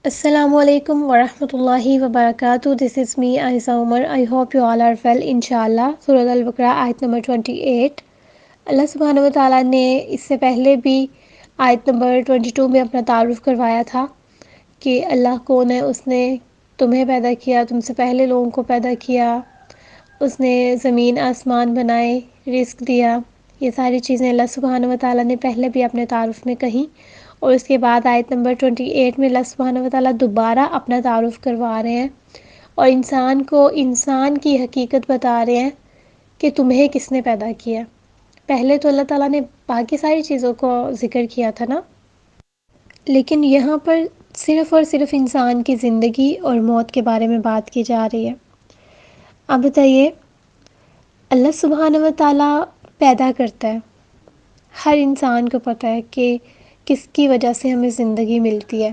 السلام علیکم ورحمۃ اللہ وبرکاتہ. This is me Aiza Umar. I hope you all are well. انشاءاللہ سورۃ البقرہ آیت نمبر 28. اللہ سبحانہ و تعالیٰ نے اس سے پہلے بھی آیت نمبر 22 میں اپنا تعارف کروایا تھا کہ اللہ کون ہے. اس نے تمہیں پیدا کیا، تم سے پہلے لوگوں کو پیدا کیا، اس نے زمین آسمان بنائے، رزق دیا. یہ ساری چیزیں اللہ سبحانہ و تعالیٰ نے پہلے بھی اپنے تعارف میں کہیں، اور اس کے بعد آیت نمبر 28 میں اللہ سبحانہ و تعالیٰ دوبارہ اپنا تعارف کروا رہے ہیں اور انسان کو انسان کی حقیقت بتا رہے ہیں کہ تمہیں کس نے پیدا کیا. پہلے تو اللہ تعالیٰ نے باقی ساری چیزوں کو ذکر کیا تھا نا، لیکن یہاں پر صرف اور صرف انسان کی زندگی اور موت کے بارے میں بات کی جا رہی ہے. اب بتائیے، اللہ سبحانہ و تعالیٰ پیدا کرتا ہے. ہر انسان کو پتہ ہے کہ کس کی وجہ سے ہمیں زندگی ملتی ہے،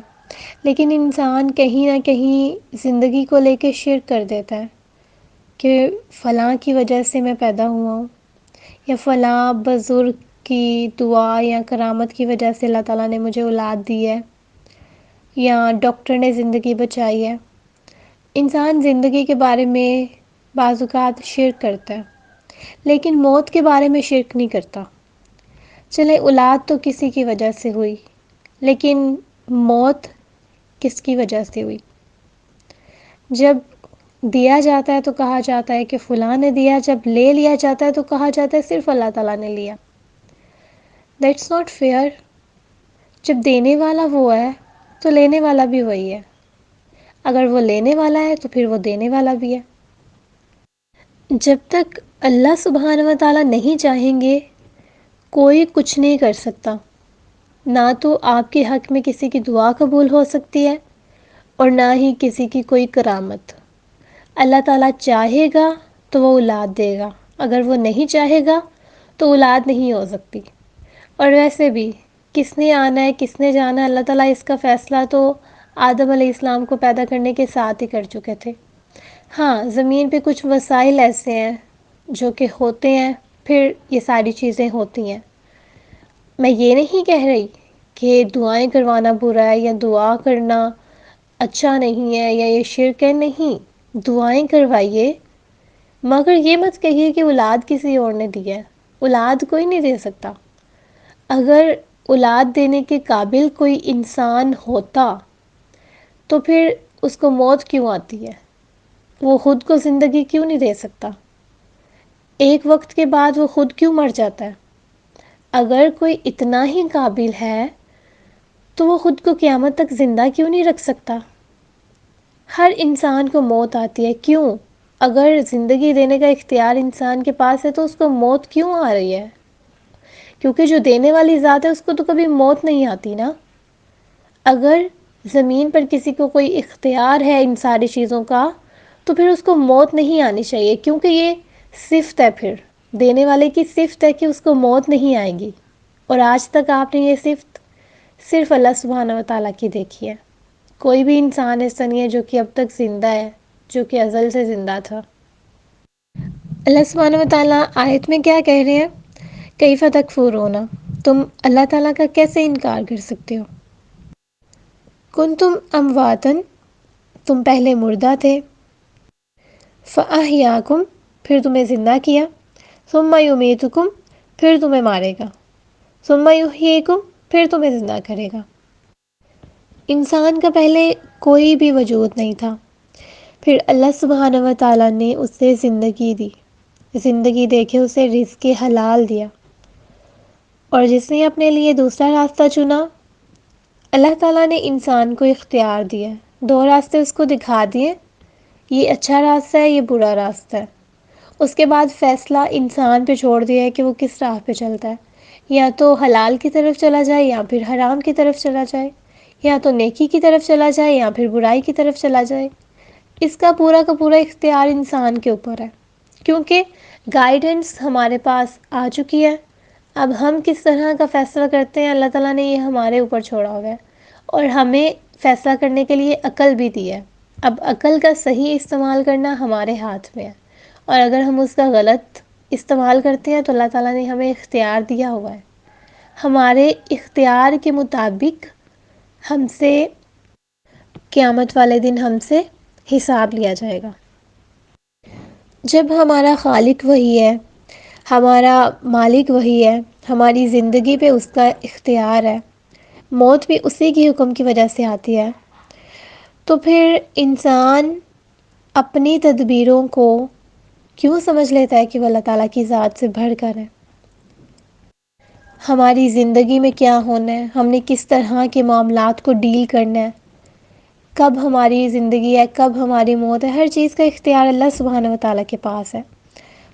لیکن انسان کہیں نہ کہیں زندگی کو لے کے شرک کر دیتا ہے کہ فلاں کی وجہ سے میں پیدا ہوا ہوں، یا فلاں بزرگ کی دعا یا کرامت کی وجہ سے اللہ تعالیٰ نے مجھے اولاد دی ہے، یا ڈاکٹر نے زندگی بچائی ہے. انسان زندگی کے بارے میں بعض اوقات شرک کرتا ہے، لیکن موت کے بارے میں شرک نہیں کرتا. چلے اولاد تو کسی کی وجہ سے ہوئی، لیکن موت کس کی وجہ سے ہوئی؟ جب دیا جاتا ہے تو کہا جاتا ہے کہ فلاں نے دیا، جب لے لیا جاتا ہے تو کہا جاتا ہے صرف اللہ تعالیٰ نے لیا. That's not fair. جب دینے والا وہ ہے تو لینے والا بھی وہی ہے. اگر وہ لینے والا ہے تو پھر وہ دینے والا بھی ہے. جب تک اللہ سبحانہ و تعالیٰ نہیں چاہیں گے کوئی کچھ نہیں کر سکتا. نہ تو آپ کے حق میں کسی کی دعا قبول ہو سکتی ہے اور نہ ہی کسی کی کوئی کرامت. اللہ تعالیٰ چاہے گا تو وہ اولاد دے گا، اگر وہ نہیں چاہے گا تو اولاد نہیں ہو سکتی. اور ویسے بھی کس نے آنا ہے کس نے جانا ہے، اللہ تعالیٰ اس کا فیصلہ تو آدم علیہ السلام کو پیدا کرنے کے ساتھ ہی کر چکے تھے. ہاں، زمین پہ کچھ وسائل ایسے ہیں جو کہ ہوتے ہیں، پھر یہ ساری چیزیں ہوتی ہیں. میں یہ نہیں کہہ رہی کہ دعائیں کروانا برا ہے یا دعا کرنا اچھا نہیں ہے یا یہ شرک ہے. نہیں، دعائیں کروائیے، مگر یہ مت کہیے کہ اولاد کسی اور نے دی ہے. اولاد کوئی نہیں دے سکتا. اگر اولاد دینے کے قابل کوئی انسان ہوتا تو پھر اس کو موت کیوں آتی ہے؟ وہ خود کو زندگی کیوں نہیں دے سکتا؟ ایک وقت کے بعد وہ خود کیوں مر جاتا ہے؟ اگر کوئی اتنا ہی قابل ہے تو وہ خود کو قیامت تک زندہ کیوں نہیں رکھ سکتا؟ ہر انسان کو موت آتی ہے. کیوں؟ اگر زندگی دینے کا اختیار انسان کے پاس ہے تو اس کو موت کیوں آ رہی ہے؟ کیونکہ جو دینے والی ذات ہے اس کو تو کبھی موت نہیں آتی نا. اگر زمین پر کسی کو کوئی اختیار ہے ان ساری چیزوں کا تو پھر اس کو موت نہیں آنی چاہیے، کیونکہ یہ صفت ہے، پھر دینے والے کی صفت ہے کہ اس کو موت نہیں آئے گی. اور آج تک آپ نے یہ صفت صرف اللہ سبحانہ و تعالیٰ کی دیکھی ہے. کوئی بھی انسان ایسا نہیں ہے جو کہ اب تک زندہ ہے، جو کہ ازل سے زندہ تھا. اللہ سبحانہ و تعالیٰ آیت میں کیا کہہ رہے ہیں؟ کیف تکفرون، تم اللہ تعالیٰ کا کیسے انکار کر سکتے ہو؟ کنتم امواتن، تم پہلے مردہ تھے. فاحیاکم، پھر تمہیں زندہ کیا. ثم یمیتکم، پھر تمہیں مارے گا. ثم یحییکم، پھر تمہیں زندہ کرے گا. انسان کا پہلے کوئی بھی وجود نہیں تھا، پھر اللہ سبحانہ و تعالیٰ نے اسے زندگی دی. زندگی دے کے اسے رزق حلال دیا. اور جس نے اپنے لیے دوسرا راستہ چنا، اللہ تعالیٰ نے انسان کو اختیار دیا. دو راستے اس کو دکھا دیے، یہ اچھا راستہ ہے، یہ برا راستہ ہے. اس کے بعد فیصلہ انسان پہ چھوڑ دیا ہے کہ وہ کس راہ پہ چلتا ہے. یا تو حلال کی طرف چلا جائے یا پھر حرام کی طرف چلا جائے، یا تو نیکی کی طرف چلا جائے یا پھر برائی کی طرف چلا جائے. اس کا پورا اختیار انسان کے اوپر ہے، کیونکہ گائیڈنس ہمارے پاس آ چکی ہے. اب ہم کس طرح کا فیصلہ کرتے ہیں، اللہ تعالیٰ نے یہ ہمارے اوپر چھوڑا ہوا ہے، اور ہمیں فیصلہ کرنے کے لیے عقل بھی دی ہے. اب عقل کا صحیح استعمال کرنا ہمارے ہاتھ میں ہے، اور اگر ہم اس کا غلط استعمال کرتے ہیں تو اللہ تعالیٰ نے ہمیں اختیار دیا ہوا ہے. ہمارے اختیار کے مطابق ہم سے قیامت والے دن ہم سے حساب لیا جائے گا۔ جب ہمارا خالق وہی ہے، ہمارا مالک وہی ہے، ہماری زندگی پہ اس کا اختیار ہے، موت بھی اسی کی حکم کی وجہ سے آتی ہے، تو پھر انسان اپنی تدبیروں کو کیوں سمجھ لیتا ہے کہ وہ اللہ تعالیٰ کی ذات سے بڑھ کر ہے؟ ہماری زندگی میں کیا ہونا ہے، ہم نے کس طرح کے معاملات کو ڈیل کرنا ہے، کب ہماری زندگی ہے، کب ہماری موت ہے، ہر چیز کا اختیار اللہ سبحانہ و تعالیٰ کے پاس ہے۔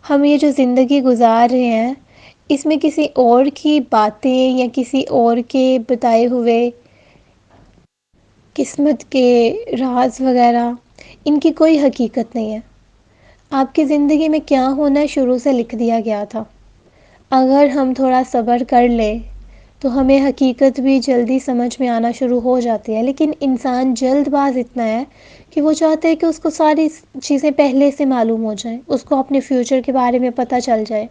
ہم یہ جو زندگی گزار رہے ہیں، اس میں کسی اور کی باتیں یا کسی اور کے بتائے ہوئے قسمت کے راز وغیرہ، ان کی کوئی حقیقت نہیں ہے۔ آپ کی زندگی میں کیا ہونا ہے شروع سے لکھ دیا گیا تھا۔ اگر ہم تھوڑا صبر کر لیں تو ہمیں حقیقت بھی جلدی سمجھ میں آنا شروع ہو جاتی ہے، لیکن انسان جلد باز اتنا ہے کہ وہ چاہتے ہیں کہ اس کو ساری چیزیں پہلے سے معلوم ہو جائیں، اس کو اپنے فیوچر کے بارے میں پتہ چل جائے،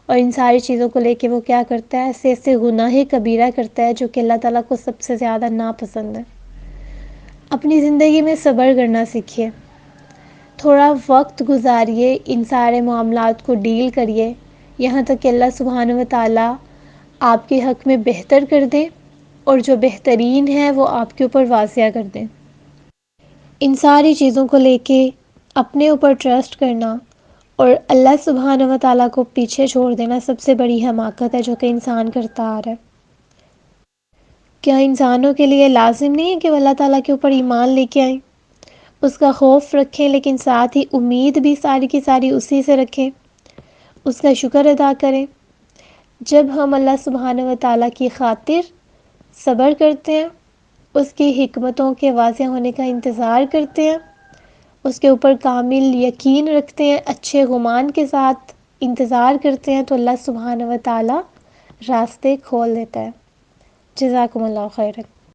اور ان ساری چیزوں کو لے کے وہ کیا کرتا ہے، ایسے ایسے گناہ کبیرہ کرتا ہے جو کہ اللہ تعالیٰ کو سب سے زیادہ ناپسند ہے۔ اپنی زندگی میں صبر کرنا سیکھیے، تھوڑا وقت گزاریے، ان سارے معاملات کو ڈیل کریے، یہاں تک کہ اللہ سبحانہ و تعالیٰ آپ کے حق میں بہتر کر دیں، اور جو بہترین ہے وہ آپ کے اوپر واضح کر دیں۔ ان ساری چیزوں کو لے کے اپنے اوپر ٹرسٹ کرنا اور اللہ سبحانہ و تعالیٰ کو پیچھے چھوڑ دینا سب سے بڑی حماقت ہے جو کہ انسان کرتا آ رہا ہے۔ کیا انسانوں کے لیے لازم نہیں ہے کہ وہ اللہ تعالیٰ کے اوپر ایمان لے کے آئیں، اس کا خوف رکھیں، لیکن ساتھ ہی امید بھی ساری کی ساری اسی سے رکھیں، اس کا شکر ادا کریں؟ جب ہم اللہ سبحانہ و تعالیٰ کی خاطر صبر کرتے ہیں، اس کی حکمتوں کے واضح ہونے کا انتظار کرتے ہیں، اس کے اوپر کامل یقین رکھتے ہیں، اچھے گمان کے ساتھ انتظار کرتے ہیں، تو اللہ سبحانہ و تعالیٰ راستے کھول دیتا ہے۔ جزاکم اللہ خیرا۔